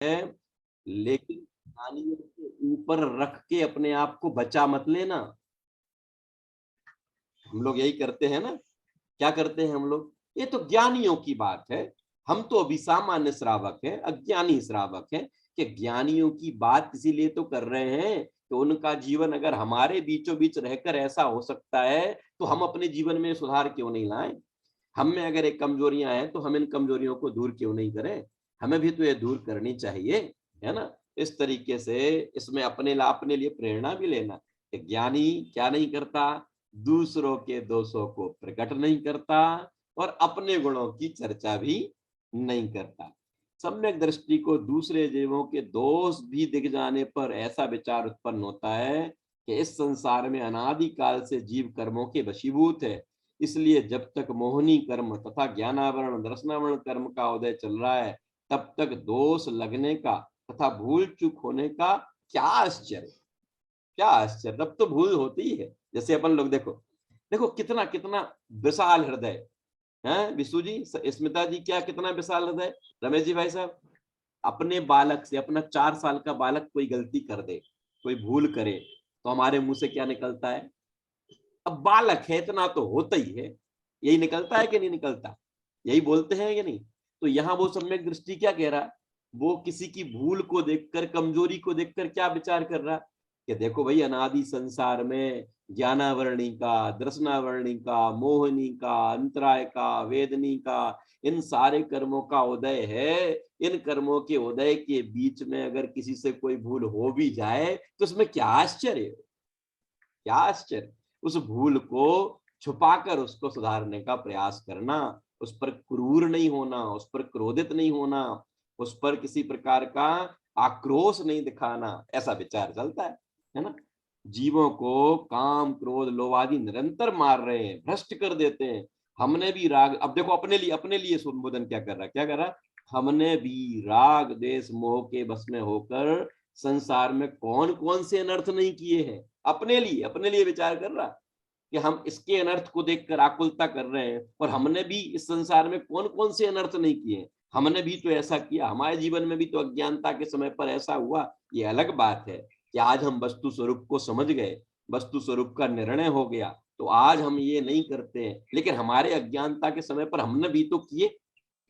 है, लेकिन ज्ञानियों के ऊपर रख के अपने आप को बचा मत लेना। हम लोग यही करते हैं ना, क्या करते हैं हम लोग, ये तो ज्ञानियों की बात है, हम तो अभी सामान्य श्रावक हैं, अज्ञानी श्रावक हैं, कि ज्ञानियों की बात इसीलिए तो कर रहे हैं तो उनका जीवन अगर हमारे बीचों बीच रहकर ऐसा हो सकता है तो हम अपने जीवन में सुधार क्यों नहीं लाएं। हम में अगर एक कमजोरियां हैं तो हम इन कमजोरियों को दूर क्यों नहीं करें, हमें भी तो ये दूर करनी चाहिए, है ना। इस तरीके से इसमें अपने लिए प्रेरणा भी लेना कि ज्ञानी क्या नहीं करता, दूसरों के दोषों को प्रकट नहीं करता और अपने गुणों की चर्चा भी नहीं करता। सम्यक दृष्टि को दूसरे जीवों के दोष भी दिख जाने पर ऐसा विचार उत्पन्न होता है कि इस संसार में अनादि काल से जीव कर्मों के वशीभूत है, इसलिए जब तक मोहनी कर्म तथा ज्ञानावरण दर्शनावरण कर्म का उदय चल रहा है तब तक दोष लगने का तथा भूल चूक होने का क्या आश्चर्य, क्या आश्चर्य, तब तो भूल होती ही है। जैसे अपन लोग देखो, देखो कितना कितना विशाल हृदय है विशु जी, स्मिता जी, क्या कितना विशाल हृदय, रमेश जी भाई साहब, अपने बालक से, अपना 4 साल का बालक कोई गलती कर दे, कोई भूल करे तो हमारे मुंह से क्या निकलता है, अब बालक है इतना तो होता ही है, यही निकलता है कि नहीं निकलता, यही बोलते हैं या नहीं। तो यहाँ वो सम्यक दृष्टि क्या कह रहा है, वो किसी की भूल को देखकर, कमजोरी को देखकर क्या विचार कर रहा है कि देखो भाई अनादि संसार में ज्ञानावरणी का, दर्शनावरणी का, मोहनी का, अंतराय का, वेदनी का, इन सारे कर्मों का उदय है, इन कर्मों के उदय के बीच में अगर किसी से कोई भूल हो भी जाए तो उसमें क्या आश्चर्य, क्या आश्चर्य। उस भूल को छुपाकर उसको सुधारने का प्रयास करना, उस पर क्रूर नहीं होना, उस पर क्रोधित नहीं होना, उस पर किसी प्रकार का आक्रोश नहीं दिखाना, ऐसा विचार चलता है ना। जीवों को काम क्रोध लोभ आदि निरंतर मार रहे हैं, भ्रष्ट कर देते हैं। हमने भी राग, अब देखो अपने लिए संबोधन क्या कर रहा है, क्या कर रहा है, हमने भी राग देश मोह के बस में होकर संसार में कौन कौन से अनर्थ नहीं किए हैं, अपने लिए विचार कर रहा कि हम इसके अनर्थ को देखकर आकुलता कर रहे हैं, और हमने भी इस संसार में कौन कौन से अनर्थ नहीं किए, हमने भी तो ऐसा किया, हमारे जीवन में भी तो अज्ञानता के समय पर ऐसा हुआ। ये अलग बात है कि आज हम वस्तु स्वरूप को समझ गए, वस्तु स्वरूप का निर्णय हो गया, तो आज हम ये नहीं करते हैं, लेकिन हमारे अज्ञानता के समय पर हमने भी तो किए,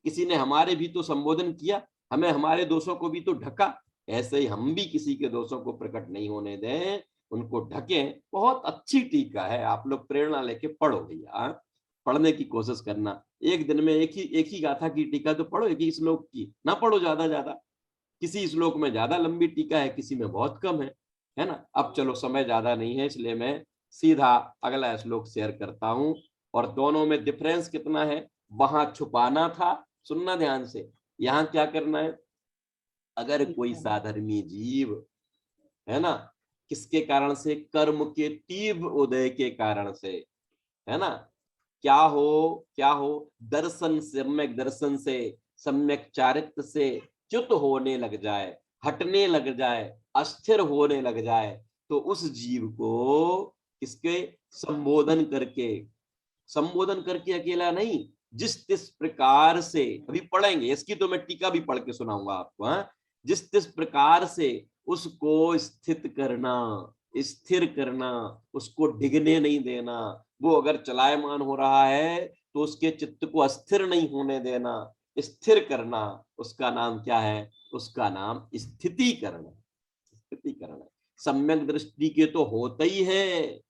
किसी ने हमारे भी तो संबोधन किया, हमें हमारे दोषों को भी तो ढका, ऐसे ही हम भी किसी के दोषों को प्रकट नहीं होने दें, उनको ढकें। बहुत अच्छी टीका है, आप लोग प्रेरणा लेके पढ़ो भैया, पढ़ने की कोशिश करना, एक दिन में एक ही गाथा की टीका तो पढ़ो, एक ही श्लोक की ना पढ़ो ज्यादा ज्यादा, किसी श्लोक में ज्यादा लंबी टीका है, किसी में बहुत कम है ना। अब चलो समय ज्यादा नहीं है, इसलिए मैं सीधा अगला श्लोक शेयर करता हूं, और दोनों में डिफरेंस कितना है, वहां छुपाना था, सुनना ध्यान से, यहाँ क्या करना है, अगर कोई साधर्मी जीव है ना, किसके कारण से, कर्म के तीव्र उदय के कारण से, है ना, क्या हो दर्शन, सम्यक दर्शन से, सम्यक चारित्र से च्युत होने लग जाए, हटने लग जाए, अस्थिर होने लग जाए, तो उस जीव को किसके संबोधन करके अकेला नहीं, जिस तिस प्रकार से, अभी पढ़ेंगे इसकी तो मैं टीका भी पढ़ के सुनाऊंगा आपको, हाँ? जिस तिस प्रकार से उसको स्थित करना, स्थिर करना, उसको डिगने नहीं देना, वो अगर चलायमान हो रहा है तो उसके चित्त को अस्थिर नहीं होने देना, स्थिर करना, उसका नाम क्या है, उसका नाम स्थितिकरण, स्थितिकरण है। सम्यक दृष्टि के तो होता ही है,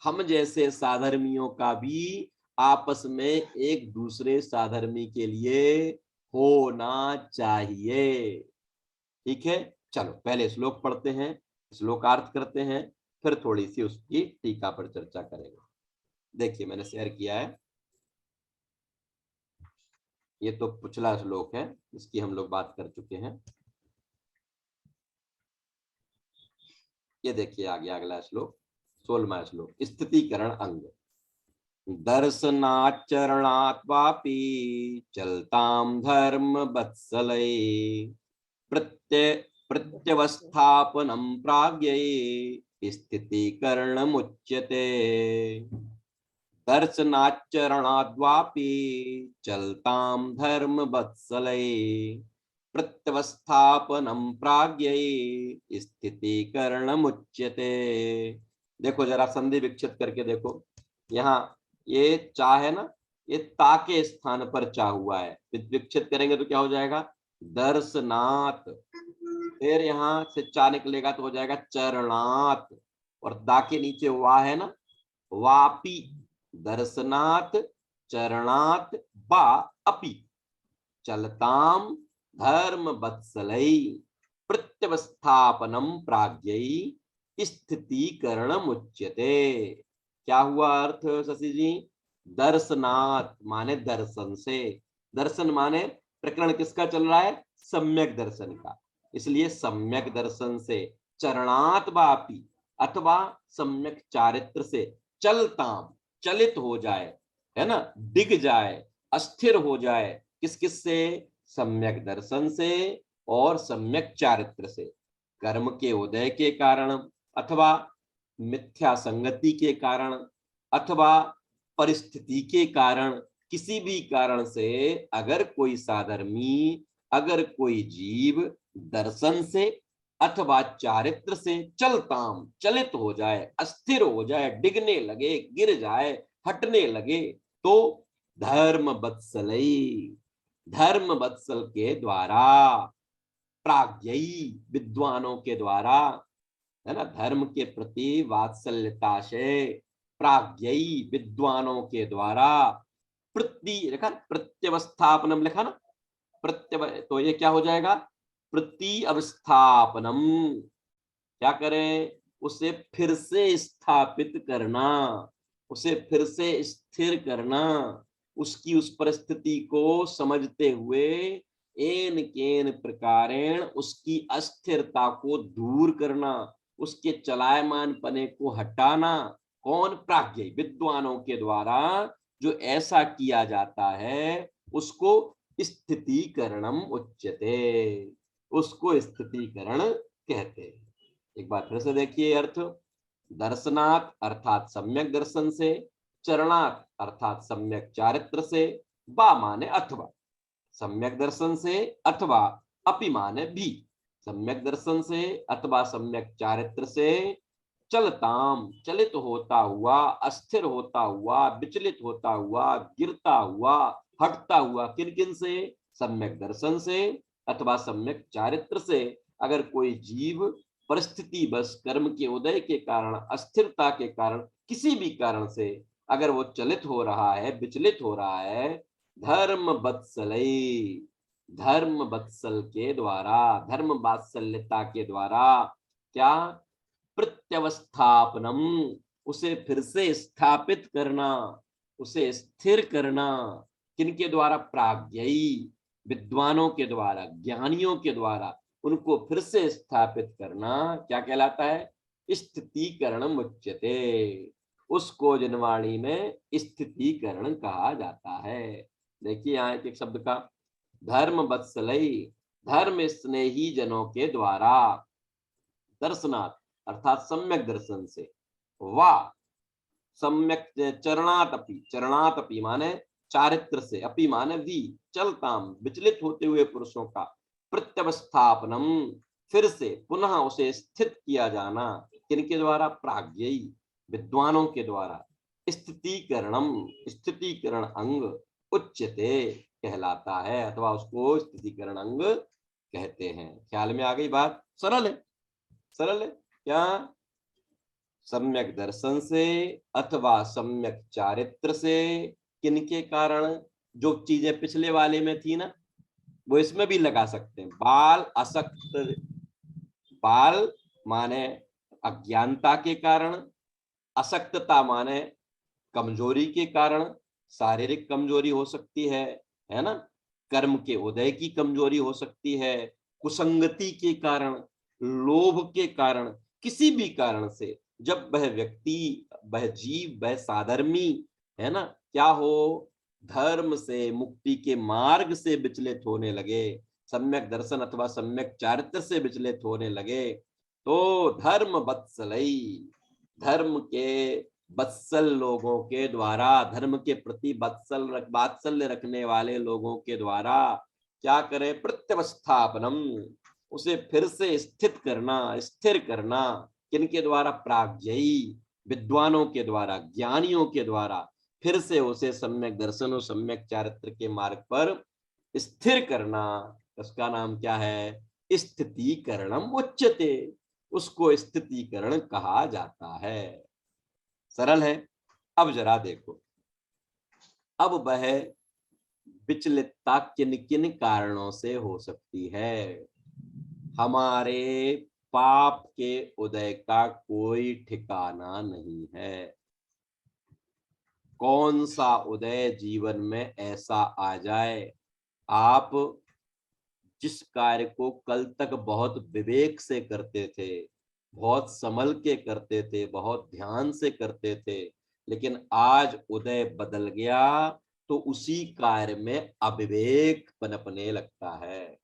हम जैसे साधर्मियों का भी आपस में एक दूसरे साधर्मी के लिए होना चाहिए, ठीक है। चलो पहले श्लोक पढ़ते हैं, श्लोकार्थ करते हैं, फिर थोड़ी सी उसकी टीका पर चर्चा करेंगे। देखिए मैंने शेयर किया है, ये तो पिछला श्लोक है, इसकी हम लोग बात कर चुके हैं। ये देखिए आगे अगला श्लोक, 16वां श्लोक, स्थितिकरण अंग। दर्शनाचरणात्वापि चलतां धर्म वत्सले प्रत्यवस्थापनं प्राज्ञये स्थितिकरणमुच्यते। दर्शनाचरणाद्वापि चलतां धर्म वत्सले प्रत्यवस्थापनम प्राज्ञै स्थितीकरणमुच्यते। देखो जरा संधि विक्षिप्त करके देखो, यहाँ ये चा है ना, ये ता के स्थान पर चा हुआ है, विक्षिप्त करेंगे तो क्या हो जाएगा, दर्शनात्। फिर यहाँ से चा निकलेगा तो हो जाएगा चरणात्, और दा के नीचे वा है ना, वापी। दर्शनात् चरणात् बा अपि चलताम धर्म वत्सलै प्रत्यवस्थापनम प्राज्ञै स्थितीकरणम उच्यते। क्या हुआ अर्थ शशि जी? दर्शनात् माने दर्शन से, दर्शन माने प्रकरण किसका चल रहा है, सम्यक दर्शन का, इसलिए सम्यक दर्शन से, चरणात् वापि अथवा सम्यक चारित्र से, चलताम चलित हो जाए, है ना, डिग जाए, अस्थिर हो जाए, किस किस से, सम्यक दर्शन से और सम्यक चारित्र से। कर्म के उदय के कारण अथवा मिथ्या संगति के कारण अथवा परिस्थिति के कारण, किसी भी कारण से अगर कोई साधर्मी, अगर कोई जीव दर्शन से अथवा चारित्र से चलताम चलित हो जाए, अस्थिर हो जाए, डिगने लगे, गिर जाए, हटने लगे, तो धर्म वत्सलै, धर्म वत्सल के द्वारा, प्राज्ञई विद्वानों के द्वारा, है ना, धर्म के प्रति वात्सल्यता से प्राज्ञई विद्वानों के द्वारा, प्रति लिखा, प्रत्यवस्थापनम लिखा ना, प्रत्यव, तो ये क्या हो जाएगा, प्रति अवस्थापनम, क्या करें, उसे फिर से स्थापित करना, उसे फिर से स्थिर करना, उसकी उस परिस्थिति को समझते हुए एन केन प्रकारेण उसकी अस्थिरता को दूर करना, उसके चलायमान पने को हटाना। कौन? प्राज्ञ विद्वानों के द्वारा जो ऐसा किया जाता है उसको स्थितीकरणम उच्यते, उसको स्थितीकरण कहते हैं। एक बार फिर से देखिए अर्थ, दर्शनात् अर्थात सम्यक दर्शन से, चरणात् अर्थात सम्यक चारित्र से, बा माने अथवा, सम्यक दर्शन से अथवा अपि माने भी, सम्यक दर्शन से अथवा सम्यक चारित्र से, चलताम चलित होता हुआ, अस्थिर होता हुआ, विचलित होता हुआ, गिरता हुआ, हटता हुआ, किन किन से, सम्यक दर्शन से अथवा सम्यक चारित्र से। अगर कोई जीव परिस्थिति बस कर्म के उदय के कारण, अस्थिरता के कारण, किसी भी कारण से अगर वो चलित हो रहा है, विचलित हो रहा है, धर्म वत्सलै, धर्म वत्सल के द्वारा, धर्म वात्सल्यता के द्वारा, क्या, प्रत्यवस्थापनम उसे फिर से स्थापित करना, उसे स्थिर करना, किनके द्वारा, प्राज्ञई विद्वानों के द्वारा, ज्ञानियों के द्वारा उनको फिर से स्थापित करना, क्या कहलाता है, स्थितीकरणम उच्यते, उसको जनवाणी में स्थितीकरण कहा जाता है। देखिए यहाँ एक शब्द का, धर्म वत्सलै धर्म स्नेही जनों के द्वारा, दर्शनात् अर्थात सम्यक दर्शन से, वा सम्यक चरणात् अपि, चरणात् अपि माने चारित्र से, अपि माने भी, चलताम विचलित होते हुए पुरुषों का, प्रत्यवस्थापनम फिर से पुनः उसे स्थित किया जाना, किनके द्वारा, प्राज्ञई विद्वानों के द्वारा, स्थितीकरणम स्थितीकरण अंग उच्यते कहलाता है, अथवा उसको स्थितीकरण अंग कहते हैं। ख्याल में आ गई बात? सरल है, सरल है क्या? सम्यक दर्शन से अथवा सम्यक चारित्र से, किनके कारण, जो चीजें पिछले वाले में थी ना वो इसमें भी लगा सकते हैं। बाल असक्त, बाल माने अज्ञानता के कारण, असक्तता माने कमजोरी के कारण, शारीरिक कमजोरी हो सकती है ना, कर्म के उदय की कमजोरी हो सकती है, कुसंगति के कारण, लोभ के कारण, किसी भी कारण से जब वह व्यक्ति, वह जीव, वह साधर्मी, है ना, क्या हो, धर्म से, मुक्ति के मार्ग से विचलित होने लगे, सम्यक दर्शन अथवा सम्यक चारित्र से विचलित होने लगे, तो धर्म वत्सलै धर्म के वत्सल लोगों के द्वारा, धर्म के प्रति वात्सल्य रखने वाले लोगों के द्वारा क्या करें, प्रत्यवस्थापनम, उसे फिर से स्थित करना, स्थिर करना, किनके द्वारा, प्राज्ञयी, विद्वानों के द्वारा, ज्ञानियों के द्वारा, फिर से उसे सम्यक दर्शन और सम्यक चारित्र के मार्ग पर स्थिर करना। उसका नाम क्या है, स्थितीकरणम उच्यते, उसको स्थितीकरण कहा जाता है। सरल है। अब जरा देखो, अब वह विचलितता किन किन कारणों से हो सकती है। हमारे पाप के उदय का कोई ठिकाना नहीं है। कौन सा उदय जीवन में ऐसा आ जाए, आप जिस कार्य को कल तक बहुत विवेक से करते थे, बहुत संभल के करते थे, बहुत ध्यान से करते थे, लेकिन आज उदय बदल गया तो उसी कार्य में अविवेक पनपने लगता है,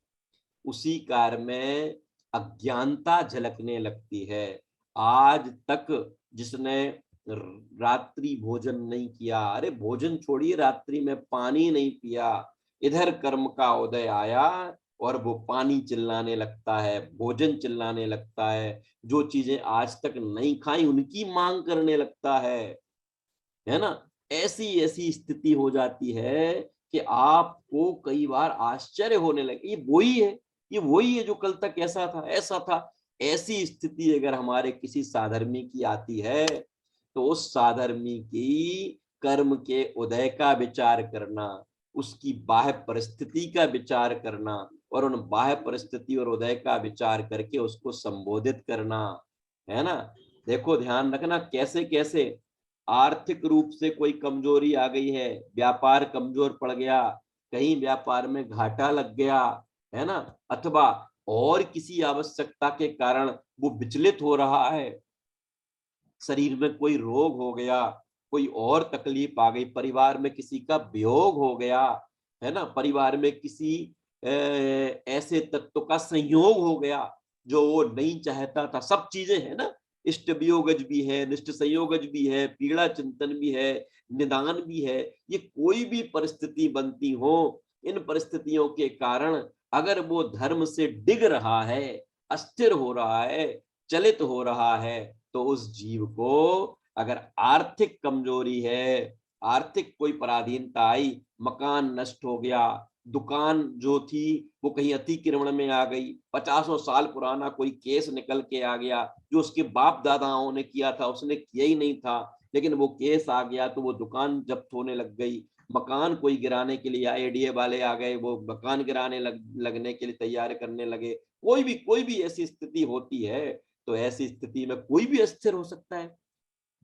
उसी कार्य में अज्ञानता झलकने लगती है। आज तक जिसने रात्रि भोजन नहीं किया, अरे भोजन छोड़िए, रात्रि में पानी नहीं पिया, इधर कर्म का उदय आया और वो पानी चिल्लाने लगता है, भोजन चिल्लाने लगता है, जो चीजें आज तक नहीं खाई उनकी मांग करने लगता है ना। ऐसी ऐसी स्थिति हो जाती है कि आपको कई बार आश्चर्य होने लगे, ये वही है, ये वही है जो कल तक ऐसा था, ऐसा था। ऐसी स्थिति अगर हमारे किसी साधर्मी की आती है तो उस साधर्मी की कर्म के उदय का विचार करना, उसकी बाह्य परिस्थिति का विचार करना और उन बाह्य परिस्थिति और उदय का विचार करके उसको संबोधित करना, है ना। देखो ध्यान रखना, कैसे कैसे आर्थिक रूप से कोई कमजोरी आ गई है, व्यापार कमजोर पड़ गया, कहीं व्यापार में घाटा लग गया, है ना, अथवा और किसी आवश्यकता के कारण वो विचलित हो रहा है, शरीर में कोई रोग हो गया, कोई और तकलीफ आ गई, परिवार में किसी का वियोग हो गया, है ना, परिवार में किसी ऐसे तत्व का संयोग हो गया जो वो नहीं चाहता था, सब चीजें है ना, इष्ट वियोगज भी है, निष्ठ संयोगज भी है, पीड़ा चिंतन भी है, निदान भी है। ये कोई भी परिस्थिति बनती हो, इन परिस्थितियों के कारण अगर वो धर्म से डिग रहा है, अस्थिर हो रहा है, चलित हो रहा है, तो उस जीव को अगर आर्थिक कमजोरी है, आर्थिक कोई पराधीनता आई, मकान नष्ट हो गया, दुकान जो थी वो कहीं अतिक्रमण में आ गई, 50 साल पुराना कोई केस निकल के आ गया जो उसके बाप दादाओं ने किया था, उसने किया ही नहीं था, लेकिन वो केस आ गया तो वो दुकान जब्त होने लग गई, मकान कोई गिराने के लिए एडीए वाले आ गए, वो मकान गिराने लगने के लिए तैयार करने लगे। कोई भी ऐसी स्थिति होती है तो ऐसी स्थिति में कोई भी अस्थिर हो सकता है,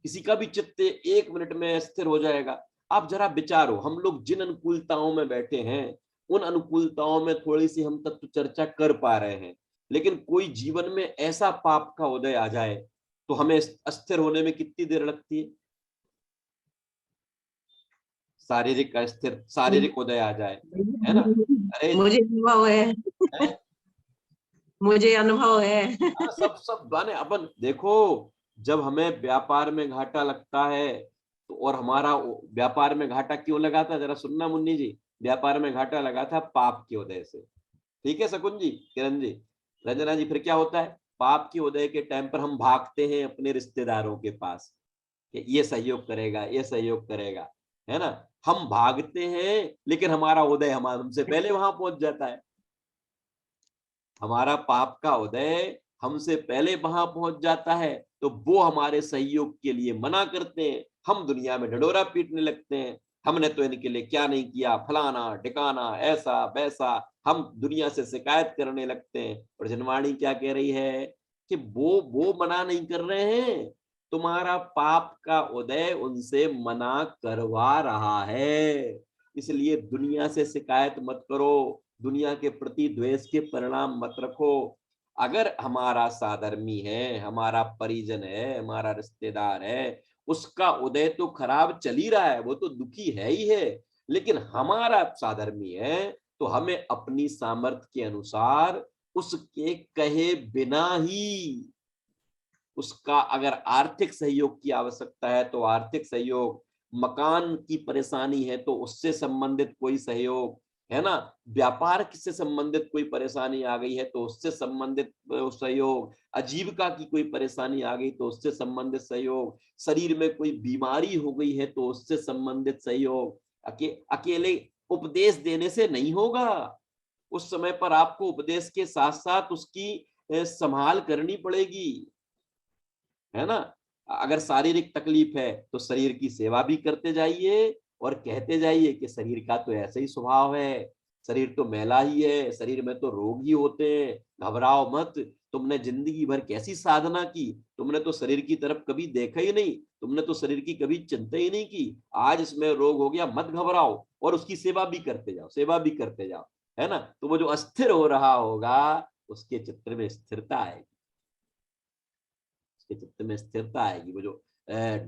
किसी का भी चित्त 1 मिनट में अस्थिर हो जाएगा। आप जरा विचारो, हम लोग जिन अनुकूलताओं में बैठे हैं उन अनुकूलताओं में थोड़ी सी हम तत्व चर्चा कर पा रहे हैं, लेकिन कोई जीवन में ऐसा पाप का उदय आ जाए तो हमें अस्थिर होने में कितनी देर लगती है। शारीरिक अस्थिर, शारीरिक उदय आ जाए, है ना, अरे मुझे अनुभव है, है? मुझे अनुभव है। हाँ, सब गाने अपन देखो, जब हमें व्यापार में घाटा लगता है तो, और हमारा व्यापार में घाटा क्यों लगा था, जरा सुनना मुन्नी जी, व्यापार में घाटा लगा था पाप के उदय से। ठीक है शकुन जी, किरण जी, रंजना जी, फिर क्या होता है, पाप के उदय के टाइम पर हम भागते हैं अपने रिश्तेदारों के पास कि ये सहयोग करेगा, ये सहयोग करेगा, है ना। हम भागते हैं लेकिन हमारा उदय हमारे हमसे पहले वहां पहुंच जाता है, हमारा पाप का उदय हमसे पहले वहां पहुंच जाता है, तो वो हमारे सहयोग के लिए मना करते हैं, हम दुनिया में ढिढोरा पीटने लगते हैं, हमने तो इनके लिए क्या नहीं किया, फलाना ढिकाना, ऐसा वैसा, हम दुनिया से शिकायत करने लगते हैं। और जनवाणी क्या कह रही है कि वो मना नहीं कर रहे हैं, तुम्हारा पाप का उदय उनसे मना करवा रहा है, इसलिए दुनिया से शिकायत मत करो, दुनिया के प्रति द्वेष के परिणाम मत रखो। अगर हमारा साधर्मी है, हमारा परिजन है, हमारा रिश्तेदार है, उसका उदय तो खराब चल ही रहा है, वो तो दुखी है ही है, लेकिन हमारा साधर्मी है तो हमें अपनी सामर्थ्य के अनुसार उसके कहे बिना ही, उसका अगर आर्थिक सहयोग की आवश्यकता है तो आर्थिक सहयोग, मकान की परेशानी है तो उससे संबंधित कोई सहयोग, है ना। व्यापार से संबंधित कोई परेशानी आ गई है तो उससे संबंधित सहयोग, आजीविका की कोई परेशानी आ गई तो उससे संबंधित सहयोग, शरीर में कोई बीमारी हो गई है तो उससे संबंधित सहयोग। अकेले उपदेश देने से नहीं होगा। उस समय पर आपको उपदेश के साथ साथ उसकी संभाल करनी पड़ेगी, है ना। अगर शारीरिक तकलीफ है तो शरीर की सेवा भी करते जाइए और कहते जाइए कि शरीर का तो ऐसा ही स्वभाव है, शरीर तो मैला ही है, शरीर में तो रोग ही होते हैं, घबराओ मत। तुमने जिंदगी भर कैसी साधना की, तुमने तो शरीर की तरफ कभी देखा ही नहीं, तुमने तो शरीर की कभी चिंता ही नहीं की, आज इसमें रोग हो गया, मत घबराओ और उसकी सेवा भी करते जाओ, सेवा भी करते जाओ, है ना। तो वो जो अस्थिर हो रहा होगा उसके चित्र में स्थिरता आएगी, उसके चित्त में स्थिरता आएगी। वो जो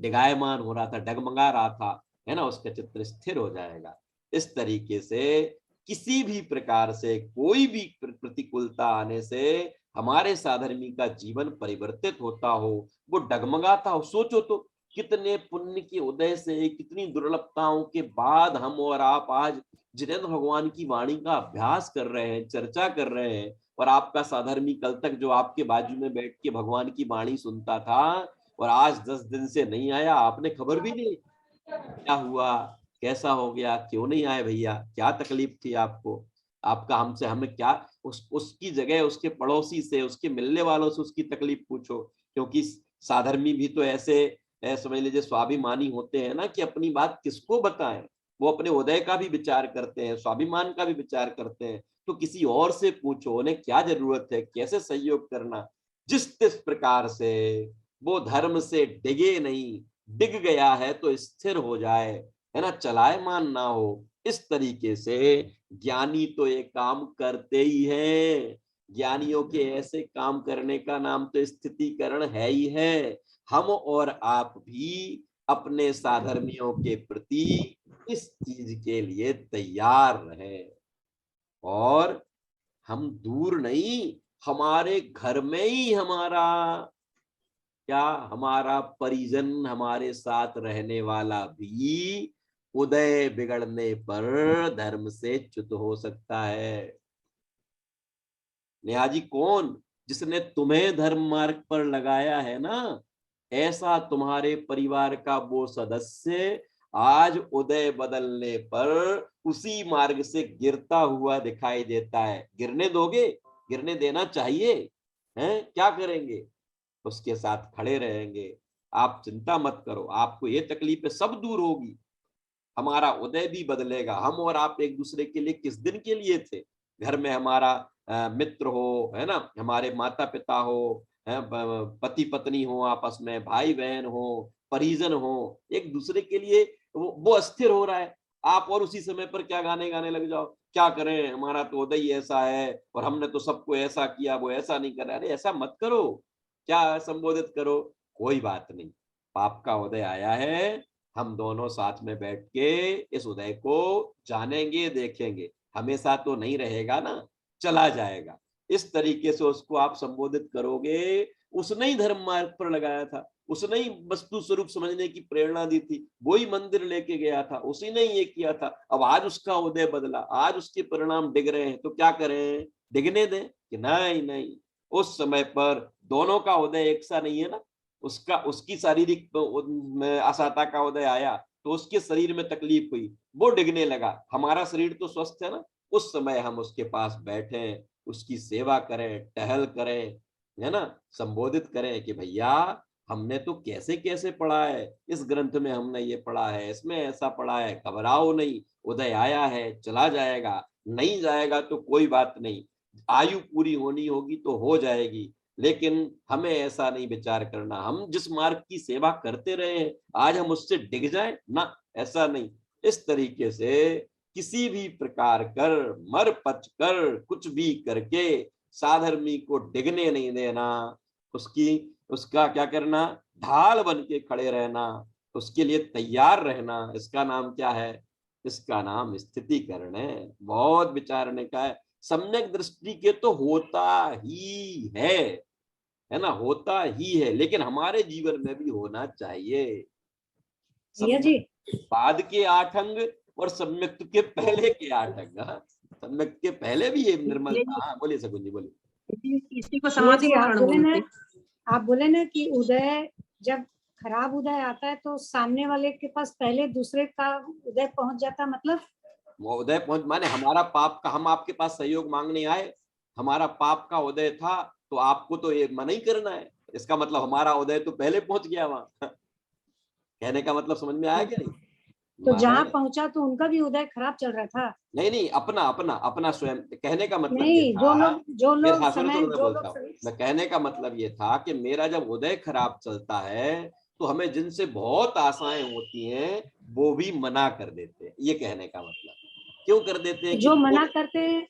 डिगायमान हो रहा था, डगमगा रहा था, है ना, उसका चित्र स्थिर हो जाएगा। इस तरीके से किसी भी प्रकार से कोई भी प्रतिकूलता आने से हमारे साधर्मी का जीवन परिवर्तित होता हो, वो डगमगाता हो। सोचो तो कितने पुण्य के उदय से, कितनी दुर्लभताओं के बाद हम और आप आज जिनेन्द्र भगवान की वाणी का अभ्यास कर रहे हैं, चर्चा कर रहे हैं। और आपका साधर्मी कल तक जो आपके बाजू में बैठ के भगवान की वाणी सुनता था और आज 10 दिन से नहीं आया, आपने खबर भी नहीं क्या हुआ, कैसा हो गया, क्यों नहीं आए भैया, क्या तकलीफ थी आपको, आपका हमसे, हमें क्या, उसकी जगह उसके पड़ोसी से, उसके मिलने वालों से उसकी तकलीफ पूछो। क्योंकि साधर्मी भी तो ऐसे समझ लीजिए स्वाभिमानी होते हैं ना कि अपनी बात किसको बताएं। वो अपने उदय का भी विचार करते हैं, स्वाभिमान का भी विचार करते हैं। तो किसी और से पूछो, उन्हें क्या जरूरत है, कैसे सहयोग करना। जिस प्रकार से वो धर्म से डिगे नहीं, डिग गया है तो स्थिर हो जाए, है ना, चलायमान ना हो। इस तरीके से ज्ञानी तो ये काम करते ही है। ज्ञानियों के ऐसे काम करने का नाम तो स्थितिकरण है ही है। हम और आप भी अपने साधर्मियों के प्रति इस चीज के लिए तैयार रहे। और हम दूर नहीं, हमारे घर में ही हमारा क्या, हमारा परिजन, हमारे साथ रहने वाला भी उदय बिगड़ने पर धर्म से च्युत हो सकता है। नेहाजी कौन, जिसने तुम्हें धर्म मार्ग पर लगाया है ना, ऐसा तुम्हारे परिवार का वो सदस्य आज उदय बदलने पर उसी मार्ग से गिरता हुआ दिखाई देता है। गिरने दोगे, गिरने देना चाहिए, हैं, क्या करेंगे, उसके साथ खड़े रहेंगे। आप चिंता मत करो, आपको ये तकलीफें सब दूर होगी, हमारा उदय भी बदलेगा। हम और आप एक दूसरे के लिए किस दिन के लिए थे, घर में हमारा मित्र हो, है ना, हमारे माता पिता हो, पति पत्नी हो, आपस में भाई बहन हो, परिजन हो, एक दूसरे के लिए वो अस्थिर हो रहा है। आप और उसी समय पर क्या गाने गाने लग जाओ, क्या करें, हमारा तो उदय ही ऐसा है और हमने तो सबको ऐसा किया, वो ऐसा नहीं कर रहा। अरे ऐसा मत करो, क्या संबोधित करो, कोई बात नहीं, पाप का उदय आया है, हम दोनों साथ में बैठ के इस उदय को जानेंगे, देखेंगे। हमेशा तो नहीं रहेगा ना, चला जाएगा। इस तरीके से उसको आप संबोधित करोगे। उसने ही धर्म मार्ग पर लगाया था, उसने ही वस्तु स्वरूप समझने की प्रेरणा दी थी, वो ही मंदिर लेके गया था, उसी ने ये किया था। अब आज उसका उदय बदला, आज उसके परिणाम डिग रहे हैं, तो क्या करें, डिगने दें कि नहीं नहीं। उस समय पर दोनों का उदय एक सा नहीं है ना, उसका, उसकी शारीरिक असहता का उदय आया तो उसके शरीर में तकलीफ हुई, वो डिगने लगा, हमारा शरीर तो स्वस्थ है ना। उस समय हम उसके पास बैठे, उसकी सेवा करें, टहल करें, है ना, संबोधित करें कि भैया हमने तो कैसे कैसे पढ़ा है, इस ग्रंथ में हमने ये पढ़ा है, इसमें ऐसा पढ़ा है, घबराओ नहीं, उदय आया है, चला जाएगा, नहीं जाएगा तो कोई बात नहीं, आयु पूरी होनी होगी तो हो जाएगी। लेकिन हमें ऐसा नहीं विचार करना, हम जिस मार्ग की सेवा करते रहे हैं आज हम उससे डिग जाएं ना, ऐसा नहीं। इस तरीके से किसी भी प्रकार कर, मर पच कर, कुछ भी करके साधर्मी को डिगने नहीं देना, उसकी, उसका क्या करना, ढाल बन के खड़े रहना, उसके लिए तैयार रहना। इसका नाम क्या है, इसका नाम स्थितिकरण है। बहुत विचारने का है। सम्यक दृष्टि के तो होता ही है ना, होता ही है, लेकिन हमारे जीवन में भी होना चाहिए। भैया जी, सम्यक बाद के 8 अंग और सम्यक्त के पहले के 8 अंग। हाँ, सम्यक्त के पहले भी ये निर्मल ये था। हाँ, बोलिए शकुन जी, बोलिए। इसी को समाधि जी, उदाहरण बोलते हैं। आप बोले ना कि उदय, जब खराब उदय आता है तो सामने वाले के पास पहले दूसरे का उदय पहुंच जाता, मतलब वो उदय पहुंच माने हमारा पाप का, हम आपके पास सहयोग मांगने आए, हमारा पाप का उदय था, तो आपको तो ये मना ही करना है। इसका मतलब हमारा उदय तो पहले पहुंच गया वहां। कहने का मतलब समझ में आया कि नहीं? तो जहां माने पहुंचा तो उनका भी उदय खराब चल रहा था। नहीं नहीं, अपना अपना अपना स्वयं। कहने का मतलब ये नहीं, जो था, लोग हाँ, सुनो समय, सुनो, मैं जो बोलता लोग हूँ। मैं कहने का मतलब ये था कि मेरा जब उदय खराब चलता है तो हमें जिनसे बहुत आशाएं होती हैं वो भी मना कर देते हैं। ये कहने का मतलब क्यों कर देते हैं कि जो मना करते हैं,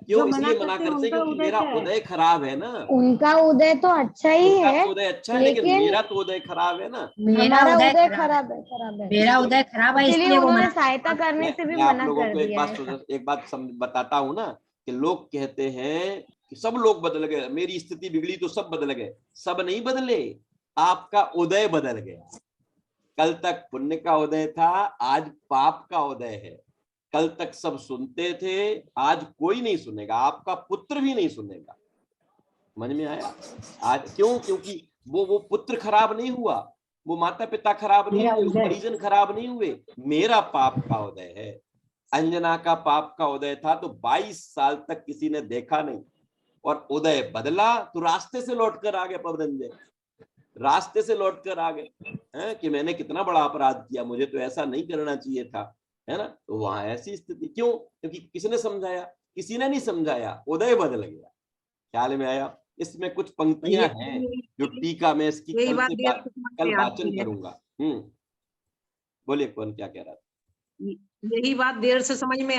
क्यों इसलिए मना करते हैं उनका क्योंकि उदय मेरा क्या है? उदय खराब है ना। उनका उदय तो अच्छा ही उनका है, तो उदय अच्छा है, लेकिन लेकिन मेरा तो उदय खराब है ना। मेरा हमारा उदय उदय खराब है, खराब है। मेरा उदय खराब है, इसीलिए इसलिए वो उन्होंने मना। सहायता करने से भी मैं आप मना लोगों कर को एक दिया बात है। बताता हूं ना कि लोग कहते हैं कि सब लोग बदल गए, मेरी स्थिति बिगड़ी तो सब बदल गए। सब नहीं बदले, आपका उदय बदल गया। कल तक पुण्य का उदय था, आज पाप का उदय है। कल तक सब सुनते थे, आज कोई नहीं सुनेगा, आपका पुत्र भी नहीं सुनेगा। समझ में आया? आज क्यों? क्योंकि वो पुत्र खराब नहीं हुआ, वो माता पिता खराब नहीं हुए, वो परिजन खराब नहीं हुए, मेरा पाप का उदय है। अंजना का पाप का उदय था तो 22 साल तक किसी ने देखा नहीं, और उदय बदला तो रास्ते से लौट कर आ गए। पवनंजय रास्ते से लौट कर आ गए हैं कि मैंने कितना बड़ा अपराध किया, मुझे तो ऐसा नहीं करना चाहिए था, है ना। तो वहां ऐसी स्थिति क्यों? क्योंकि किसने समझाया? किसी ने नहीं समझाया, उदय बदल गया। ख्याल में आया? इसमें कुछ पंक्तियां हैं जो टीका में इसकी यही बात कल में वाचन आती है। करूंगा। बोलिए, कौन क्या कह रहा था? यही बात देर से समझ में